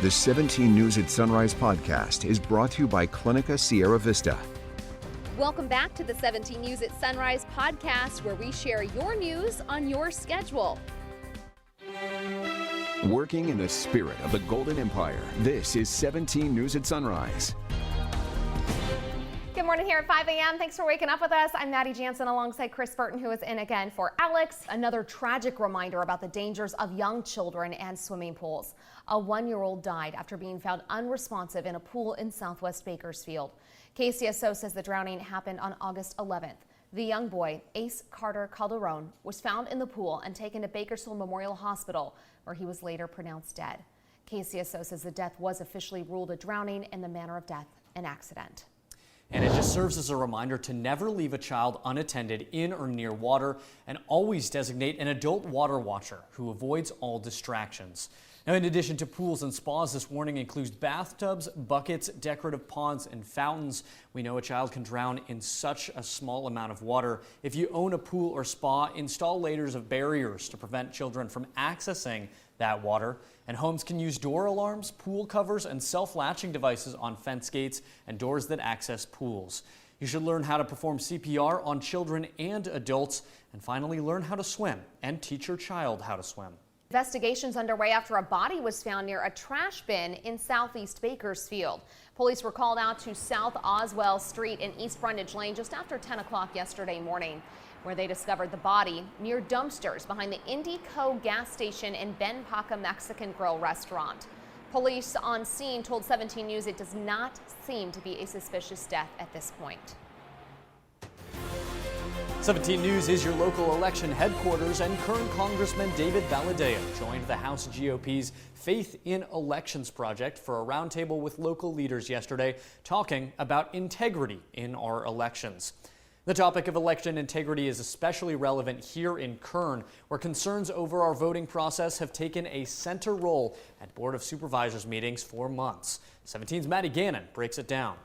The 17 News at Sunrise podcast is brought to you by Clinica Sierra Vista. Welcome back to the 17 News at Sunrise podcast, where we share your news on your schedule. Working in the spirit of the Golden Empire, this is 17 News at Sunrise. Good morning here at 5 a.m. Thanks for waking up with us. I'm Maddie Jansen alongside Chris Burton, who is in again for Alex. Another tragic reminder about the dangers of young children and swimming pools. A 1-year-old died after being found unresponsive in a pool in southwest Bakersfield. Kcso says the drowning happened on August 11th. The young boy, Ace Carter Calderon, was found in the pool and taken to Bakersfield Memorial Hospital, where he was later pronounced dead. Kcso says the death was officially ruled a drowning and the manner of death an accident. And it just serves as a reminder to never leave a child unattended in or near water, and always designate an adult water watcher who avoids all distractions. Now, in addition to pools and spas, this warning includes bathtubs, buckets, decorative ponds, and fountains. We know a child can drown in such a small amount of water. If you own a pool or spa, install layers of barriers to prevent children from accessing that water. And homes can use door alarms, pool covers, and self-latching devices on fence gates and doors that access pools. You should learn how to perform CPR on children and adults. And finally, learn how to swim and teach your child how to swim. Investigations underway after a body was found near a trash bin in southeast Bakersfield. Police were called out to South Oswell Street and East Brundage Lane just after 10 o'clock yesterday morning, where they discovered the body near dumpsters behind the Kcso gas station and Ben Paca Mexican Grill restaurant. Police on scene told 17 News it does not seem to be a suspicious death at this point. 17 News is your local election headquarters, and Kern Congressman David Valadao joined the House GOP's Faith in Elections project for a roundtable with local leaders yesterday, talking about integrity in our elections. The topic of election integrity is especially relevant here in Kern, where concerns over our voting process have taken a center role at Board of Supervisors meetings for months. 17's Maddie Gannon breaks it down.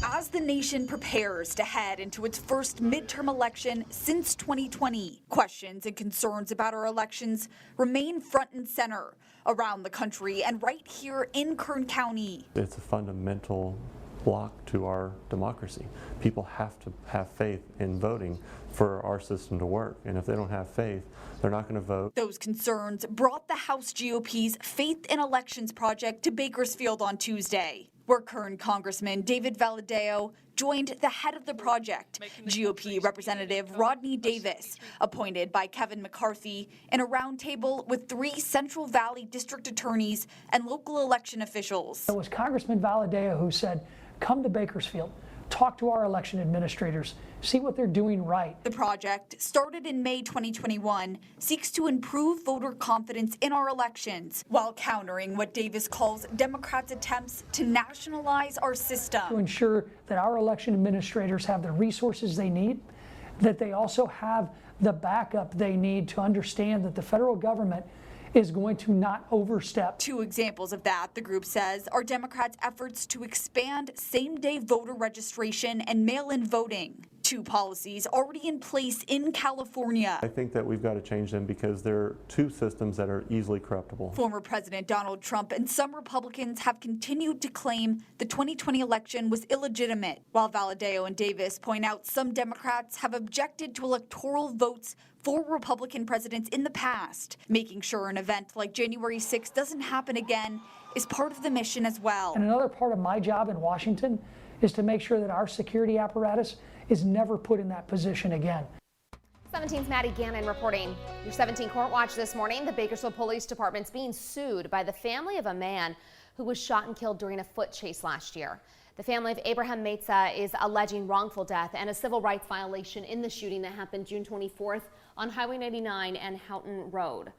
As the nation prepares to head into its first midterm election since 2020, questions and concerns about our elections remain front and center around the country and right here in Kern County. It's a fundamental block to our democracy. People have to have faith in voting for our system to work. And if they don't have faith, they're not going to vote. Those concerns brought the House GOP's Faith in Elections project to Bakersfield on Tuesday, where Kern Congressman David Valadao joined the head of the project, GOP Representative Rodney Davis, appointed by Kevin McCarthy, in a roundtable with 3 Central Valley district attorneys and local election officials. It was Congressman Valadao who said, come to Bakersfield, talk to our election administrators, see what they're doing right. The project, started in May 2021, seeks to improve voter confidence in our elections while countering what Davis calls Democrats' attempts to nationalize our system. To ensure that our election administrators have the resources they need, that they also have the backup they need to understand that the federal government is going to not overstep. 2 examples of that, the group says, are Democrats' efforts to expand same-day voter registration and mail-in voting. 2 policies already in place in California. I think that we've got to change them because they're 2 systems that are easily corruptible. Former President Donald Trump and some Republicans have continued to claim the 2020 election was illegitimate, while Valadao and Davis point out some Democrats have objected to electoral votes for Republican presidents in the past. Making sure an event like January 6th doesn't happen again is part of the mission as well. And another part of my job in Washington is to make sure that our security apparatus is never put in that position again. 17's Maddie Gannon reporting. Your 17 Court Watch this morning. The Bakersfield Police Department's being sued by the family of a man who was shot and killed during a foot chase last year. The family of Abraham Kcso is alleging wrongful death and a civil rights violation in the shooting that happened June 24th on Highway 99 and Houghton Road.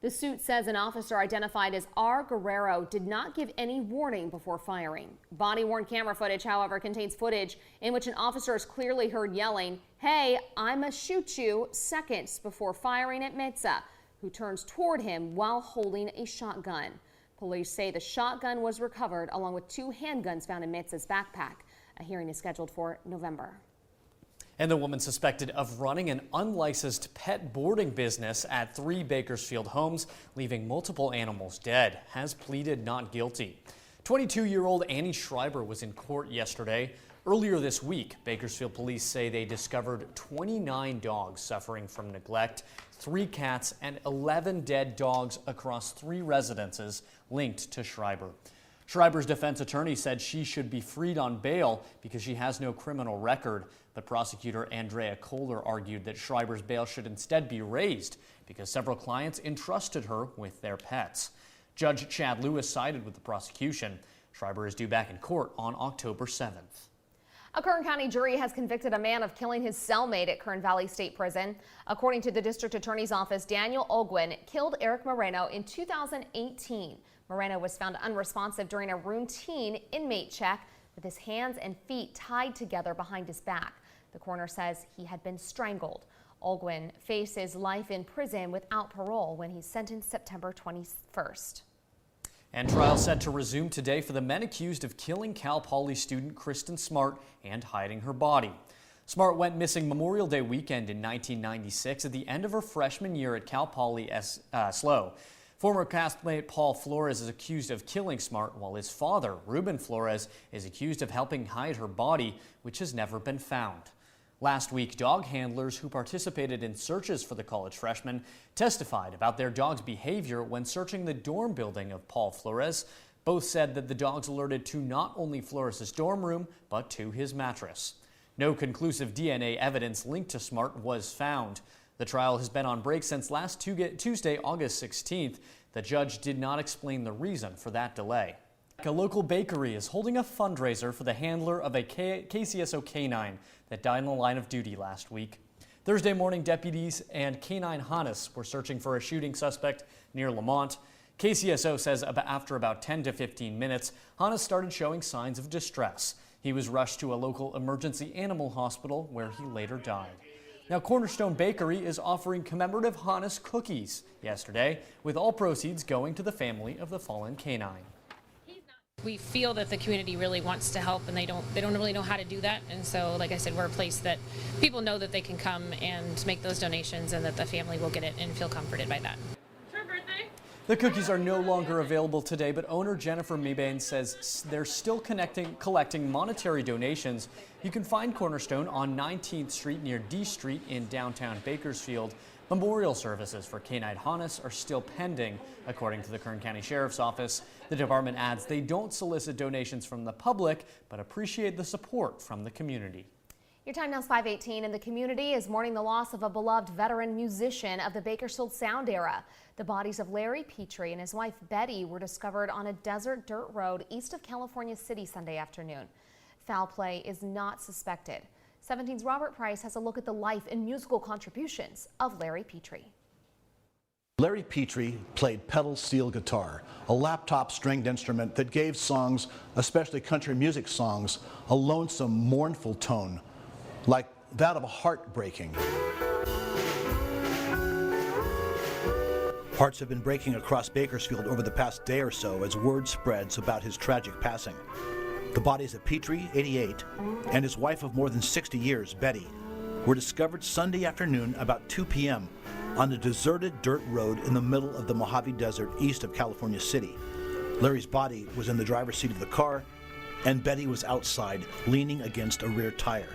The suit says an officer identified as R. Guerrero did not give any warning before firing. Body-worn camera footage, however, contains footage in which an officer is clearly heard yelling, "Hey, I'ma shoot you," seconds before firing at Kcso, who turns toward him while holding a shotgun. Police say the shotgun was recovered along with 2 handguns found in Kcso's backpack. A hearing is scheduled for November. And the woman suspected of running an unlicensed pet boarding business at 3 Bakersfield homes, leaving multiple animals dead, has pleaded not guilty. 22-year-old Annie Schreiber was in court yesterday. Earlier this week, Bakersfield police say they discovered 29 dogs suffering from neglect, 3 cats, and 11 dead dogs across 3 residences linked to Schreiber. Schreiber's defense attorney said she should be freed on bail because she has no criminal record. But prosecutor Andrea Kohler argued that Schreiber's bail should instead be raised because several clients entrusted her with their pets. Judge Chad Lewis sided with the prosecution. Schreiber is due back in court on October 7th. A Kern County jury has convicted a man of killing his cellmate at Kern Valley State Prison. According to the district attorney's office, Daniel Ogwin killed Eric Moreno in 2018. Moreno was found unresponsive during a routine inmate check with his hands and feet tied together behind his back. The coroner says he had been strangled. Ogwin faces life in prison without parole when he's sentenced September 21st. And trial set to resume today for the men accused of killing Cal Poly student Kristen Smart and hiding her body. Smart went missing Memorial Day weekend in 1996 at the end of her freshman year at Cal Poly SLO. Former castmate Paul Flores is accused of killing Smart, while his father, Ruben Flores, is accused of helping hide her body, which has never been found. Last week, dog handlers who participated in searches for the college freshman testified about their dog's behavior when searching the dorm building of Paul Flores. Both said that the dogs alerted to not only Flores' dorm room, but to his mattress. No conclusive DNA evidence linked to Smart was found. The trial has been on break since last Tuesday, August 16th. The judge did not explain the reason for that delay. A local bakery is holding a fundraiser for the handler of a Kcso canine that died in the line of duty last week. Thursday morning, deputies and Canine Hannes were searching for a shooting suspect near Lamont. Kcso says after about 10 to 15 minutes, Hannes started showing signs of distress. He was rushed to a local emergency animal hospital where he later died. Now, Cornerstone Bakery is offering commemorative Hannes cookies yesterday, with all proceeds going to the family of the fallen canine. We feel that the community really wants to help, and they don't really know how to do that. And so, like I said, we're a place that people know that they can come and make those donations, and that the family will get it and feel comforted by that. The cookies are no longer available today, but owner Jennifer Mebane says they're still collecting monetary donations. You can find Cornerstone on 19th Street near D Street in downtown Bakersfield. Memorial services for Canine Hannes are still pending, according to the Kern County Sheriff's Office. The department adds they don't solicit donations from the public, but appreciate the support from the community. Your time now is 5:18, and the community is mourning the loss of a beloved veteran musician of the Bakersfield Sound era. The bodies of Larry Petrie and his wife Betty were discovered on a desert dirt road east of California City Sunday afternoon. Foul play is not suspected. 17's Robert Price has a look at the life and musical contributions of Larry Petrie. Larry Petrie played pedal steel guitar, a laptop stringed instrument that gave songs, especially country music songs, a lonesome, mournful tone, like that of a heart breaking. Hearts have been breaking across Bakersfield over the past day or so as word spreads about his tragic passing. The bodies of Petrie, 88, and his wife of more than 60 years, Betty, were discovered Sunday afternoon about 2 p.m. on a deserted dirt road in the middle of the Mojave Desert east of California City. Larry's body was in the driver's seat of the car, and Betty was outside, leaning against a rear tire.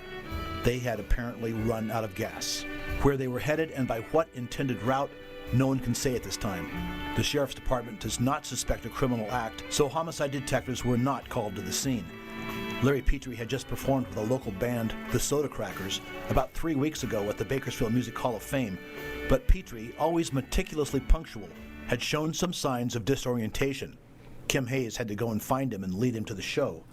They had apparently run out of gas. Where they were headed and by what intended route, no one can say at this time. The Sheriff's Department does not suspect a criminal act, so homicide detectives were not called to the scene. Larry Petrie had just performed with a local band, the Soda Crackers, about 3 weeks ago at the Bakersfield Music Hall of Fame, but Petrie, always meticulously punctual, had shown some signs of disorientation. Kim Hayes had to go and find him and lead him to the show.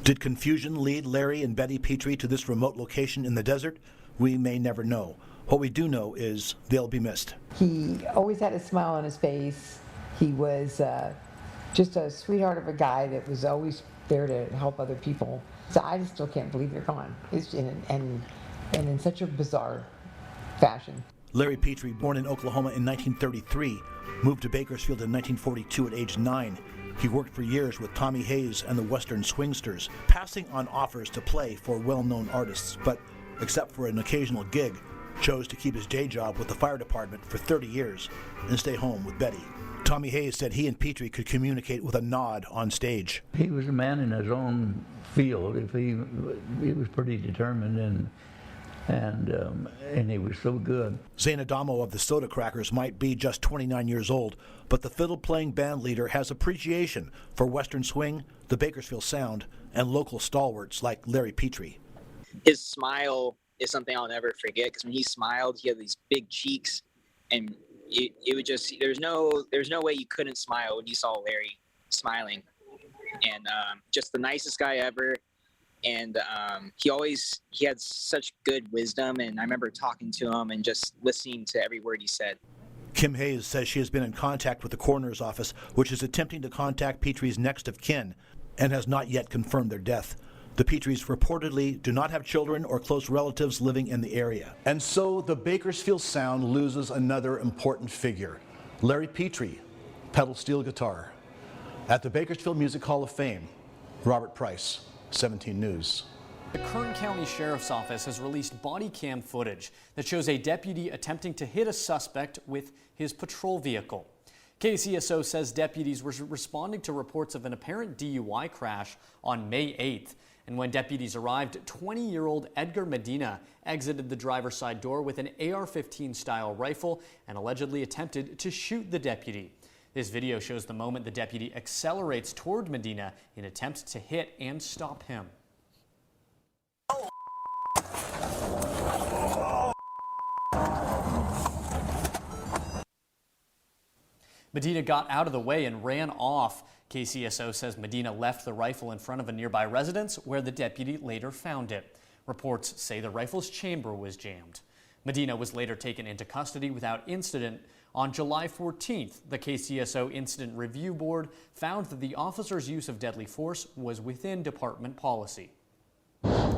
Did confusion lead Larry and Betty Petrie to this remote location in the desert? We may never know. What we do know is they'll be missed. He always had a smile on his face. He was just a sweetheart of a guy that was always there to help other people. So I just still can't believe they're gone. It's and in such a bizarre fashion. Larry Petrie, born in Oklahoma in 1933, moved to Bakersfield in 1942 at age 9. He worked for years with Tommy Hayes and the Western Swingsters, passing on offers to play for well-known artists, but except for an occasional gig, chose to keep his day job with the fire department for 30 years and stay home with Betty. Tommy Hayes said he and Petrie could communicate with a nod on stage. He was a man in his own field. He was pretty determined and he was so good. Zane Adamo of the Soda Crackers might be just 29 years old, but the fiddle-playing band leader has appreciation for Western swing, the Bakersfield Sound, and local stalwarts like Larry Petrie. His smile is something I'll never forget, because when he smiled, he had these big cheeks, and it would just, there's no way you couldn't smile when you saw Larry smiling. And just the nicest guy ever. And he had such good wisdom, and I remember talking to him and just listening to every word he said. Kim Hayes says she has been in contact with the coroner's office, which is attempting to contact Petrie's next of kin, and has not yet confirmed their death. The Petries reportedly do not have children or close relatives living in the area. And so the Bakersfield Sound loses another important figure. Larry Petrie, pedal steel guitar. At the Bakersfield Music Hall of Fame, Robert Price, 17 News. The Kern County Sheriff's Office has released body cam footage that shows a deputy attempting to hit a suspect with his patrol vehicle. Kcso says deputies were responding to reports of an apparent DUI crash on May 8th. And when deputies arrived, 20-year-old Edgar Medina exited the driver's side door with an AR-15 style rifle and allegedly attempted to shoot the deputy. This video shows the moment the deputy accelerates toward Medina in attempts to hit and stop him. Medina got out of the way and ran off. Kcso says Medina left the rifle in front of a nearby residence where the deputy later found it. Reports say the rifle's chamber was jammed. Medina was later taken into custody without incident. On July 14th, the Kcso Incident Review Board found that the officer's use of deadly force was within department policy.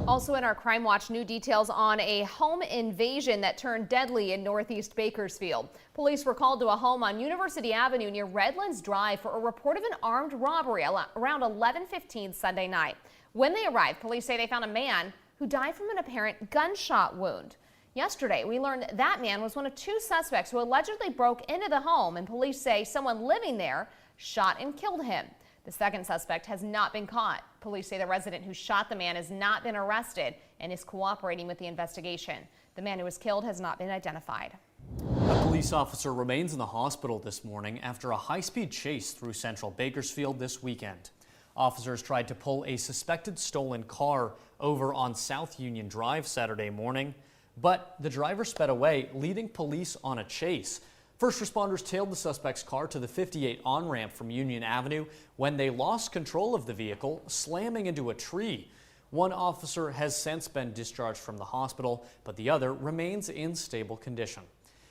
Also in our Crime Watch, new details on a home invasion that turned deadly in northeast Bakersfield. Police were called to a home on University Avenue near Redlands Drive for a report of an armed robbery around 11:15 Sunday night. When they arrived, police say they found a man who died from an apparent gunshot wound. Yesterday, we learned that man was one of two suspects who allegedly broke into the home, and police say someone living there shot and killed him. The second suspect has not been caught. Police say the resident who shot the man has not been arrested and is cooperating with the investigation. The man who was killed has not been identified. A police officer remains in the hospital this morning after a high-speed chase through central Bakersfield this weekend. Officers tried to pull a suspected stolen car over on South Union Drive Saturday morning, but the driver sped away, leading police on a chase. First responders tailed the suspect's car to the 58 on-ramp from Union Avenue when they lost control of the vehicle, slamming into a tree. One officer has since been discharged from the hospital, but the other remains in stable condition.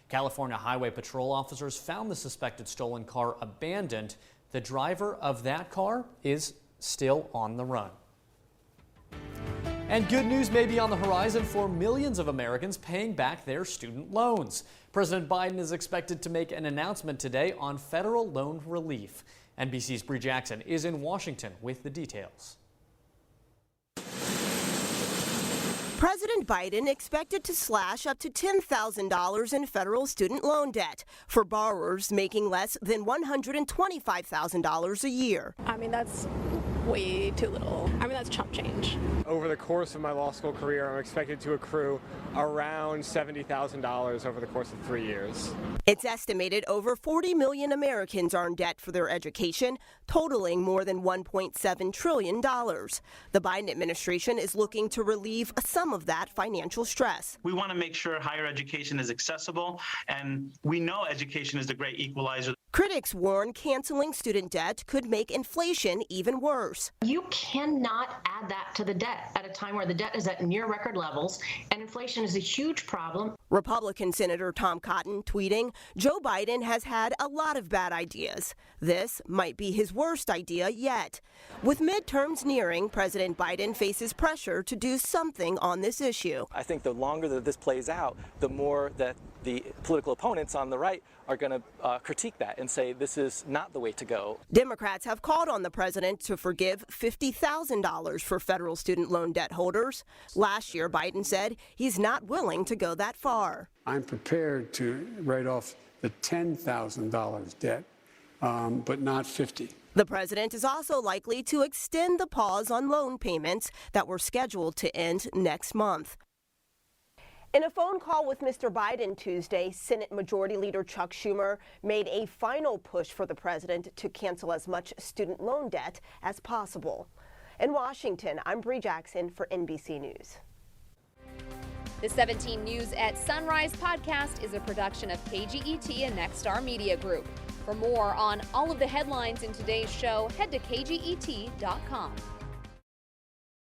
California Highway Patrol officers found the suspected stolen car abandoned. The driver of that car is still on the run. And good news may be on the horizon for millions of Americans paying back their student loans. President Biden is expected to make an announcement today on federal loan relief. NBC's Bree Jackson is in Washington with the details. President Biden expected to slash up to $10,000 in federal student loan debt for borrowers making less than $125,000 a year. I mean, that's way too little. I mean, that's chump change. Over the course of my law school career, I'm expected to accrue around $70,000 over the course of 3 years. It's estimated over 40 million Americans are in debt for their education, totaling more than $1.7 trillion. The Biden administration is looking to relieve some of that financial stress. We want to make sure higher education is accessible, and we know education is the great equalizer. Critics warn canceling student debt could make inflation even worse. You cannot add that to the debt at a time where the debt is at near record levels and inflation is a huge problem. Republican Senator Tom Cotton tweeting, Joe Biden has had a lot of bad ideas. This might be his worst idea yet. With midterms nearing, President Biden faces pressure to do something on this issue. I think the longer that this plays out, the more that the political opponents on the right are going to critique that and say this is not the way to go. Democrats have called on the president to forgive $50,000 for federal student loan debt holders. Last year, Biden said he's not willing to go that far. I'm prepared to write off the $10,000 debt, but not $50,000. The president is also likely to extend the pause on loan payments that were scheduled to end next month. In a phone call with Mr. Biden Tuesday, Senate Majority Leader Chuck Schumer made a final push for the president to cancel as much student loan debt as possible. In Washington, I'm Bree Jackson for NBC News. The 17 News at Sunrise podcast is a production of KGET and Nexstar Media Group. For more on all of the headlines in today's show, head to kget.com.